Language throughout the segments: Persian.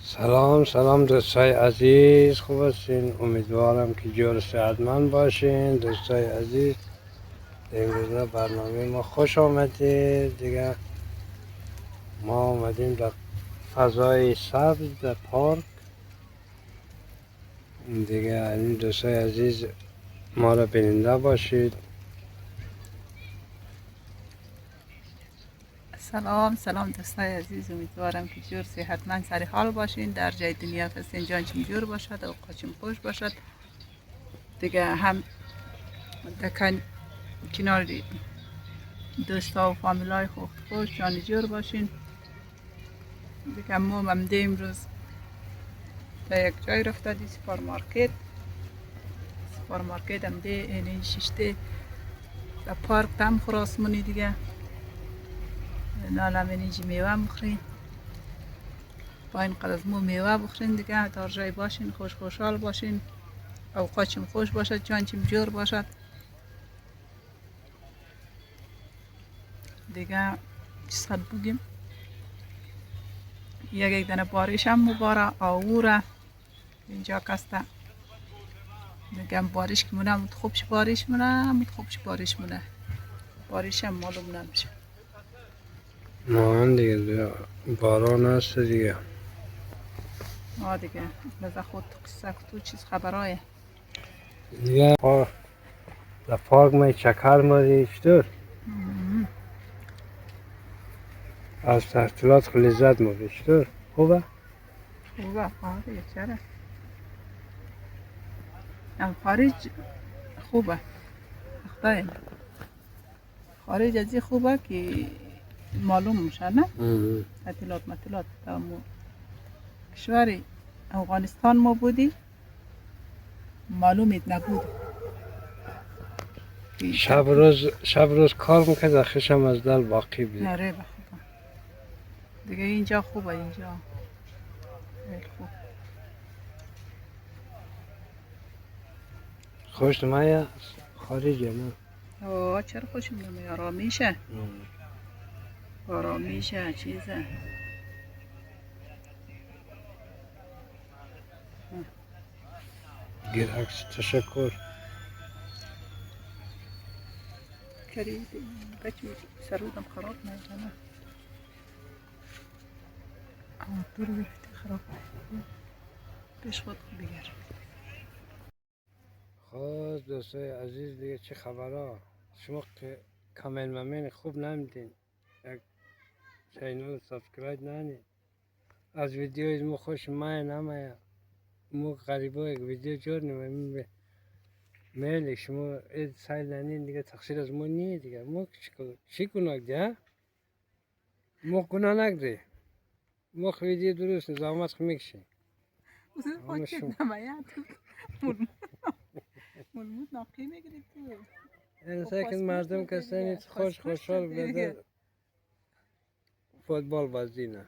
سلام دوستای عزیز، خوب هستین؟ امیدوارم که جور صحتمند باشین. دوستای عزیز، امروز برنامه ما خوش آمدید. دیگه ما آمدیم در فضای سبز در پارک. دیگه این دوستای عزیز ما را بیننده باشید. سلام دوستای عزیز، امیدوارم که جور صحتمند سر حال باشین. در جای دنیا هستین جانچون جور باشد، اوقاتشون خوش باشد. دیگه هم دکن کنار دوستا و فامیلای خوش جان جور باشین. دیگه ما ممده امروز در یک جای رفته دی سپارمارکت همده این ششته در پارک تم خراسمونی. دیگه نالم اینجی میوه مخرین، با این قدر از مو میوه بخورین. دیگه در جای باشین، خوشحال باشین، اوقاتشون خوش باشد، جانچیم جور باشد. دیگه چیز خود بگیم، یک دنه بارش هم مباره آوره اینجا کسته. دیگه بارش که مونه مت خوبش بارش مونه بارش هم معلوم نمیشه. ما دیگه باران هست دیگه. دیگه لذا خود تو چیز خبرایه دیگه در پارک ما چکر ماری چطور؟ از تحصیلات خیلی لذت ماری چطور؟ خوبه؟ دیگه چرا خارج خوبه، خدای خارج از این خوبه که معلوم میشه نه. تعطیلات تمام کشور افغانستان ما بودی معلومت نبود. شب روز کار میکرد، آخرشم از دل باقی بود. نره بخوبه دیگه اینجا خوبه، اینجا خوب. خوش نمایه خارجه نه؟ چرا خوشم نمیاد، آرامیشه چیزه. گیرکس تشکر. کرید بچه سرودم خراب نکنه، اما دور گرفته خراب پیش خود بگر. خب دوستای عزیز، دیگه چه خبرها؟ شما که کامل ممین خوب نمیدین، یک چینل سابسکرایب نکنین. از ویدیوی مو خوش مایه نمایه، مو غریبا یک ویدیو جور نمیم میلی شما اید سایل ننین. دیگه تقصیر از مو نیه دیگه. مو چی گناه دیگه؟ مو گناه نگده، مو ویدیو درست نظامت خو میکشین. اما شما نماید ملمود ناقی میگیری تو. این ساکن مردم کسانی خوشحال بده فوتبال بازی نه.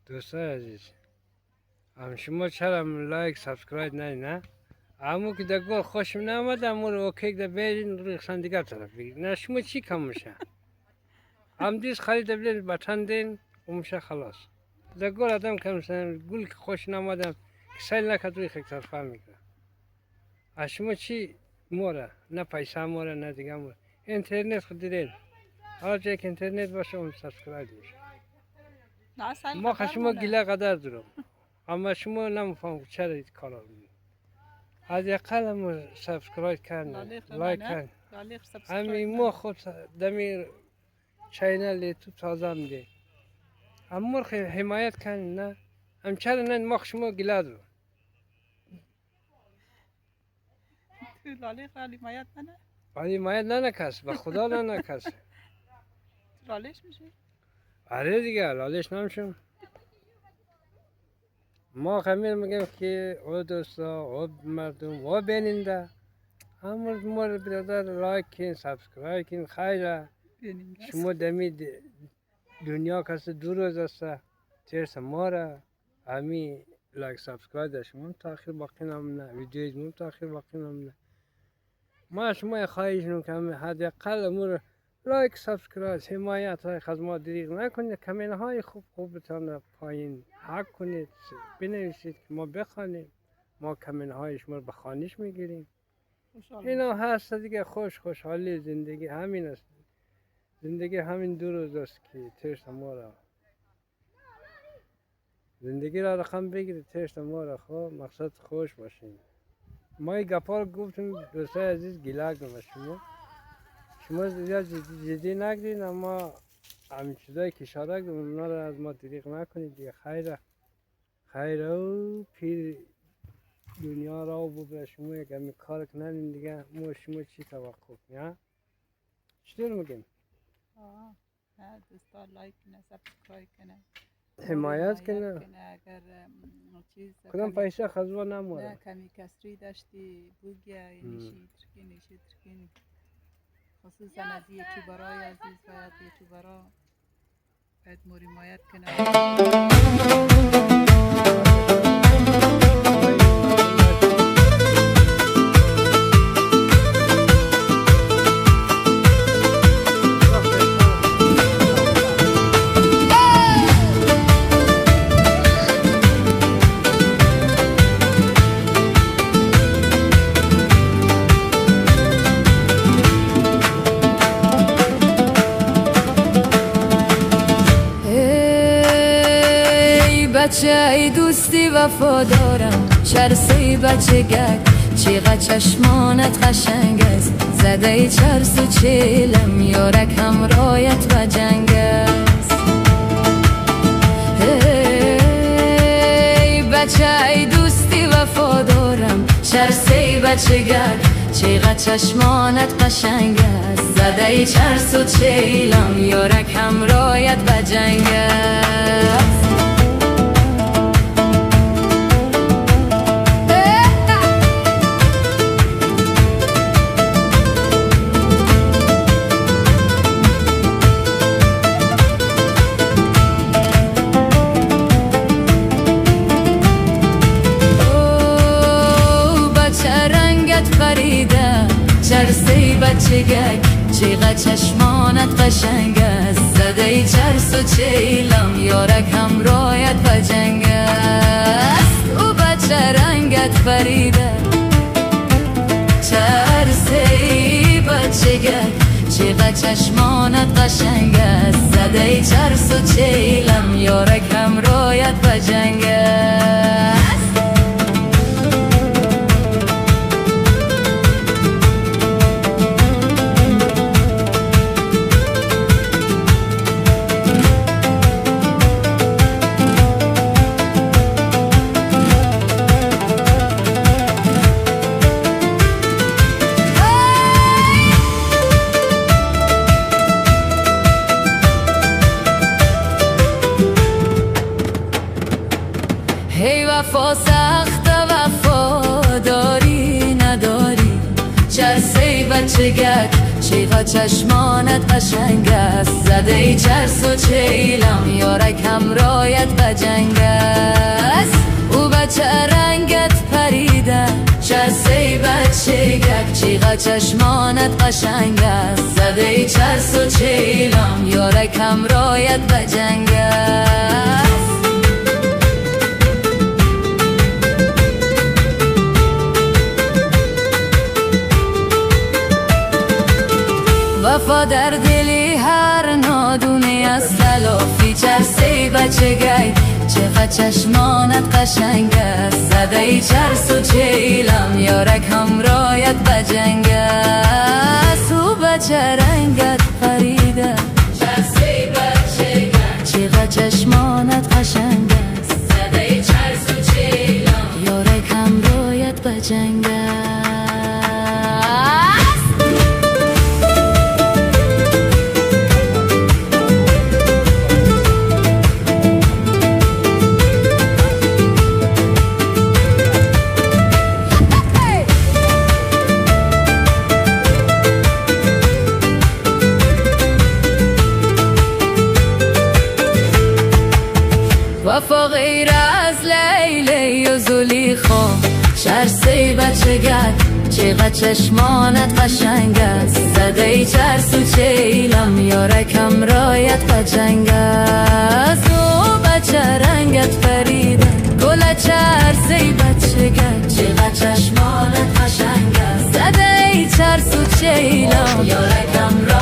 دوستای عزیز، شما چرا لایک سابسکرایب نه؟ امو که در گل خوشم نامد امو رو اوکی ده برین روی دیگر طرف بگیر. نه شما چی کم میشه؟ دیز خرید بلین بطن دین و میشه خلاص. در گل آدم کم سن گل که خوش نامدم که سیل نکد روی خیلی طرف میکنه. شما چی موره؟ نه پیسه موره نه دیگه موره. اینترنت خود دیدین. حالا جایی که اینترنت باشه اون سابسکرایب میشه. ما شما گله قدر دارم. اما شما نمیفهم چرا این کارا میکنید. از اقل هم سابسکرایب کردن، لایک کردن. همین ما خود دمیر چینل تو تازه میده. اما حمایت کردن نه. هم چرا نه ما شما گله دارم. لالیق را حمایت نه؟ حمایت نه کس، به خدا نه کس. لالیش میشه؟ آره دیگه لالیش نمیشم. ما خمیر میگم که او دوستا او مردم او بیننده همون ما برادر لایک کن سابسکرایب کن خیره. شما دمی دنیا کسی دور روز است ترس ما را همی لایک سابسکرایب در شما تاخیر باقی نمونه ویدیوی ما تاخیر باقی نمونه. ما شما خواهش نکنم حداقل امور لایک سابسکرایب حمایت های خدمات دریغ نکنید. کامنت های خوب بتونه پایین حق کنید بنویسید که ما بخوانیم. ما کامنت های شما رو به خوانش میگیریم. اینا هست دیگه. خوشحالی زندگی همین است. زندگی همین دو روز است که ترس ما را زندگی را رقم بگیرید. ترس ما را خب مقصد خوش باشین. ما این گپا رو گفتیم دوستای عزیز گله کنم شما زیاد جدی نگیرین اما همین چیزایی که اشاره کردم اونا رو از ما دریغ نکنید دیگه. خیره و پیر دنیا را ببره شما یک همی کار کنین دیگه. ما شما چی توقع کنیم؟ چطور میگیم؟ دوستا لایک کنه سابسکرایب کنه حمایت کنه. اگر چیز کدام پیسه خزوه نموره نه کمی کسری داشتی بوگیا نیشی ترکینی خصوصا از یوتیوبرای عزیز باید یوتیوبرا باید مور حمایت کنه. بچه ای دوستی وفادارم چرسی بچه گک چیغا چشمانت قشنگ است زده ای چرس و چیلم یارک همرایت و جنگ است. بچه ای دوستی وفادارم چرسی بچه گک چیغا چشمانت قشنگ است زده ای چرس و چیلم یارک همرایت و جنگ است. چرسی بچه گک چیغا چشمانت قشنگ است زده ای چرس و چیلم یارک همرایت و جنگ است. او بچه رنگت فریده چرسی بچه گک چیغا چشمانت قشنگ است زده ای چرس و چیلم یارک همرایت و جنگ است. وفا سخت وفا داری نداری چرسی بچه گک چیغا چشمانت قشنگ است زده ای چرس و چیلم یارک همرایت بجنگ است او بچه رنگت پریده چرسی بچگک چیغا چشمانت قشنگ است زده ای چرس و چیلم یارک همرایت بجنگ است وفا در دلی هر نادونی از تلافی چرسی بچگی چقدر چشمانت قشنگ است زده ای چرس و چیلم یارک همرایت بجنگ است او بچه رنگت پریده چرسی بچگی چقدر چشمانت قشنگ است زده ای چرس و چیلم یارک همرایت بجنگ است وفا غیر از لیلی و زلیخا چرسی بچگت چقدر چشمانت قشنگ است زده ای چرس و چیلم یارک همرایت بجنگ است او بچه رنگت پریده گل چرسی بچگت چقدر چشمانت قشنگ است زده ای چرس و چیلم یارک همرایت